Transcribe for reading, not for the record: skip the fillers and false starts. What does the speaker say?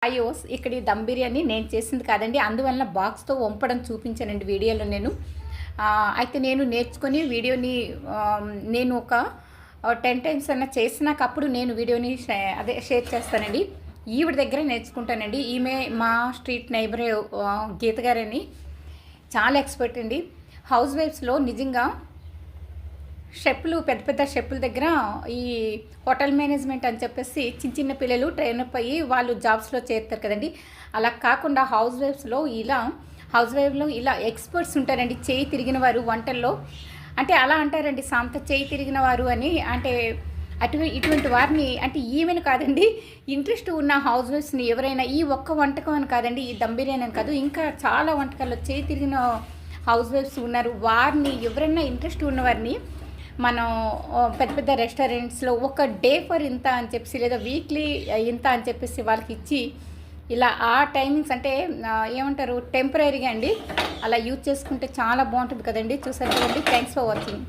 అయ్యోస్ ఇక్కడ ఈ దమ్ బిర్యానీ నేను చేసింది కాదండి, అందువలన బాక్స్తో వంపడం చూపించానండి వీడియోలో నేను. అయితే నేను నేర్చుకొని వీడియోని నేను ఒక 10 టైమ్స్ అన్నా చేసినాక అప్పుడు నేను వీడియోని షేర్ చేస్తానండి. ఈవిడ దగ్గర నేర్చుకుంటానండి. ఈమె మా స్ట్రీట్ నైబర్ గీత గారని, చాలా ఎక్స్పర్ట్ అండి. హౌస్ వైఫ్స్లో నిజంగా షెఫ్లు, పెద్ద పెద్ద షెఫ్ల దగ్గర ఈ హోటల్ మేనేజ్మెంట్ అని చెప్పేసి చిన్న చిన్న పిల్లలు ట్రైనప్ అయ్యి వాళ్ళు జాబ్స్లో చేరుతారు కదండి. అలా కాకుండా హౌస్ వైఫ్లో ఇలా ఎక్స్పర్ట్స్ ఉంటారండి, చేయి తిరిగిన వారు వంటల్లో. అంటే అలా అంటారండి, సాంత చేయి తిరిగిన వారు అని. అంటే ఇటువంటి వారిని, అంటే ఈమెను కాదండి, ఇంట్రెస్ట్ ఉన్న హౌస్ వైఫ్స్ని ఎవరైనా, ఈ ఒక్క వంటకం అని కాదండి, ఈ దమ్ బిర్యానీ అని కాదు, ఇంకా చాలా వంటకాల్లో చేయి తిరిగిన హౌస్ వైఫ్స్ ఉన్నారు. వారిని ఎవరైనా ఇంట్రెస్ట్ ఉన్నవారిని మనం పెద్ద పెద్ద రెస్టారెంట్స్లో ఒక డే ఫర్ ఇంత అని చెప్పేసి, లేదా వీక్లీ ఇంత అని చెప్పేసి వాళ్ళకి ఇచ్చి, ఇలా ఆ టైమింగ్స్ అంటే ఏమంటారు, టెంపరీగా అండి, అలా యూజ్ చేసుకుంటే చాలా బాగుంటుంది కదండి. చూసారు కదండి. Thanks for watching.